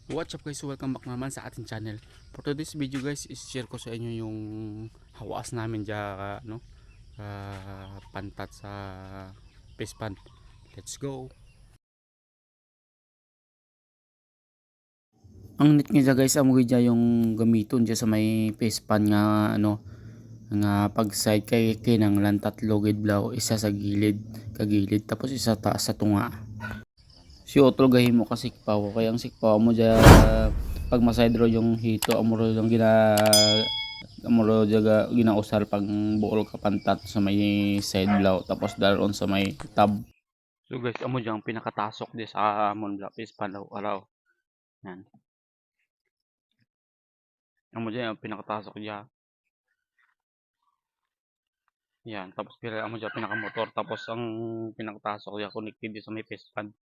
What's up guys, welcome back naman sa ating channel. For today's video guys, is-share ko sa inyo yung hawas namin dyan, pantat sa fish pond. Let's go. Ang neat nga guys, amoy dyan yung gamiton dyan sa may fish pond nga nga pag side kay nang lang tatlo gid blaw, isa sa gilid kagilid tapos isa taas sa tunga. Si otro gahimo ka sikpaw, kaya ang sikpaw mo dyan pag masaydro yung hito amuro yung amuro jaga ginausar pag buol ka pantat sa may side blaw tapos daron sa may tab. So guys, amo dyan pinakatasok di sa amon lapis palaw araw. Yan. Amo dyan ang pinakatasok dyan. Yan, tapos pila amo dyan pinakamotor tapos ang pinakatasok dyan connected di sa may fish pond.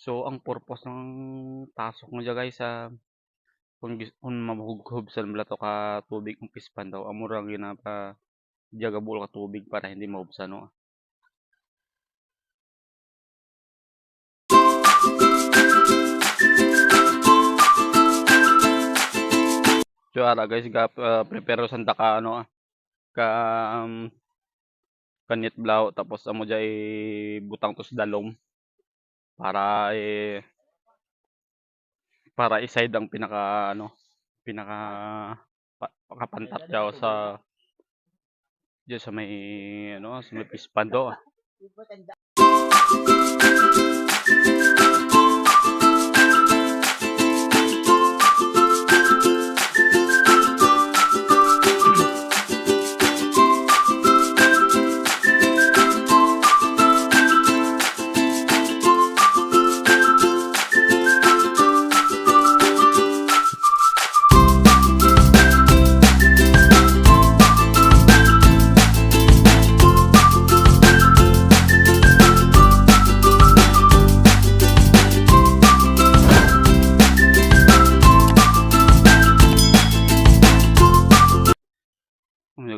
So ang purpose ng tasok mo dyan guys kung mahughub sa blato ka tubig ng fish pond daw amura ginapa jagabul ka tubig para hindi maubsan no. So ara guys prepare sanda ka ka kanit blaw tapos amo jay butang tos dalom para para iside ang pinaka kapantat daw sa diyan sa may sa may fish pond do.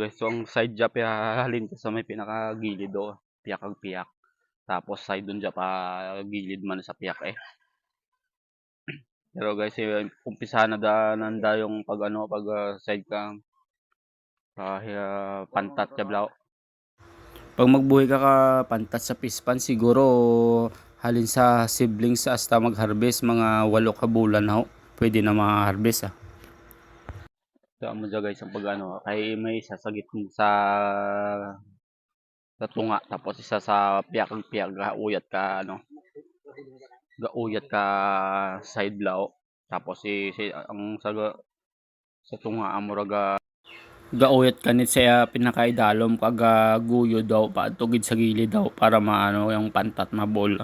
Guys, so ang side job halin ka sa may pinakagilid do, piyak ang piyak. Tapos side dun pa gilid man sa piyak eh. Pero guys, umpisa na nanda yung pag side ka pantat ka blaw. Pag magbuhay ka pantat sa fish pond siguro halin sa siblings hasta mag-harvest mga 8 ka bulan ho. Pwede na ma-harvest So amo dyan guys ang pag kay may isa sa gitna sa tunga tapos isa sa piyak gauyat ka gauyat ka side blaw tapos ang sa tunga amuraga gauyat kanit sa pinakaidalom kag guyo daw paadtog sa gilid daw para maano yung pantat mabol.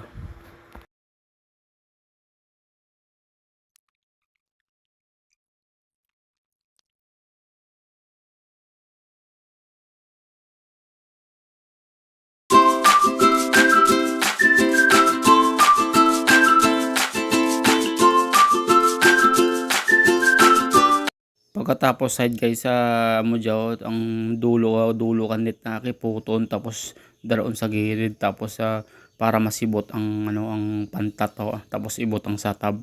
Pagkatapos side guys sa mo dyan, ang dulo kanit na kiputon tapos daroon sa gilid tapos para masibot ang ang pantat tapos ibot ang satab.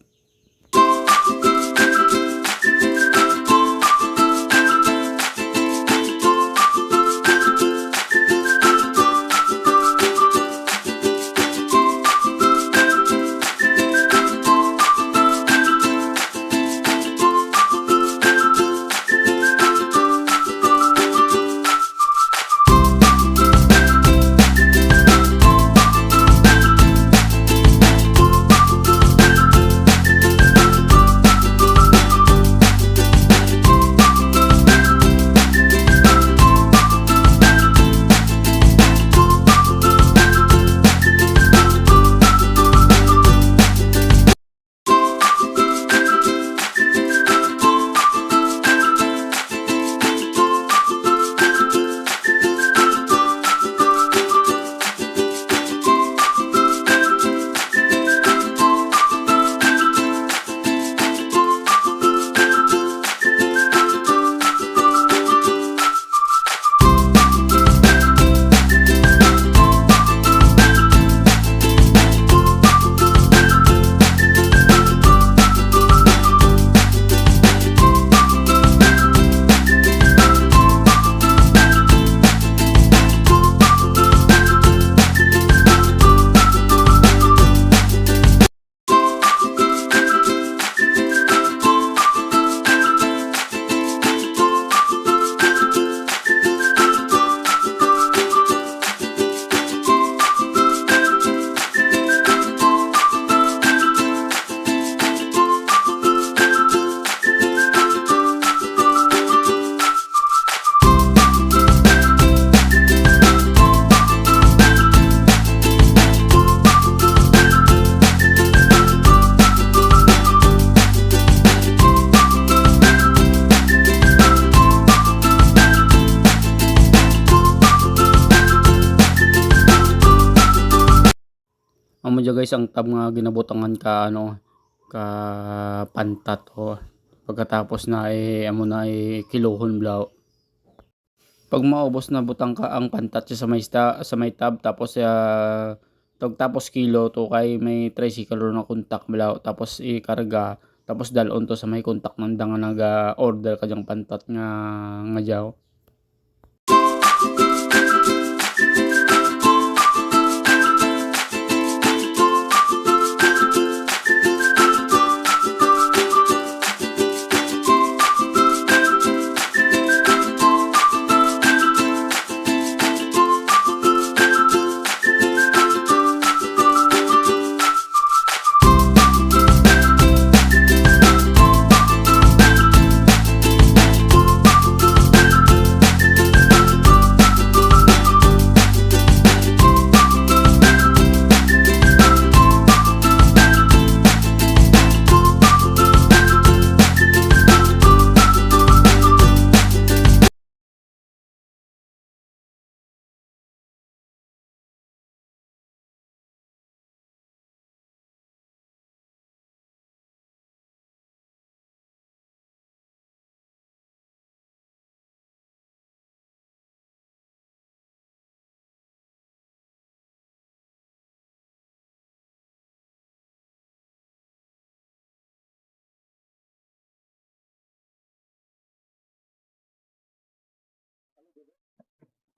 Amo dya guys ang tab nga ginabutangan ka ano ka pantat o pagkatapos na amo na kilohon blaw. Pag maubos na butang ka ang pantat sa may tab tapos tapos kilo to kay may tricycle ro na kontak blaw tapos ikarga tapos dalon to sa may kontak nanda nga naga-order ka dyang pantat nga jaw.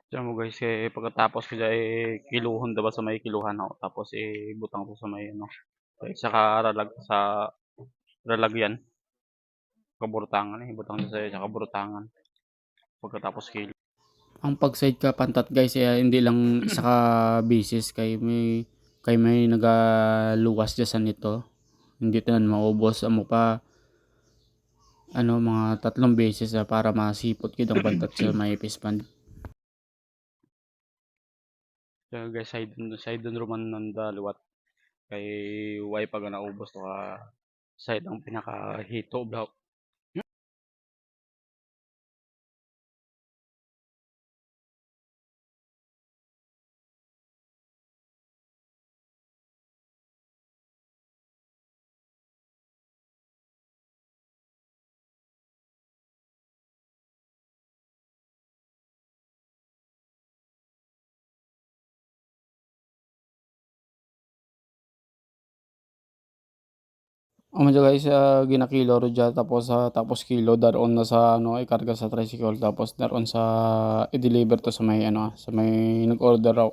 Diyan mo guys pagkatapos ko dyan kiluhon diba sa may kiluhan ako tapos butang ko sa may ano saka sa lalagyan kaburtangan butang sa kaburtangan pagkatapos kilo. Ang pag-side ka pantat guys hindi lang isa ka beses kay may nagaluwas dyan sa nito. Hindi tanan maubos amo pa ano mga 3 beses para masipot gid ang pantat sa may pispan. So guys side dun roman nanda luwat kay way pag naubos to ka side ang pinakahito blaw. Amo dya guys ginakilo ro dya tapos kilo daron na sa ano ikarga sa tricycle tapos daron sa i-deliver to sa may ano sa may nag-order raw.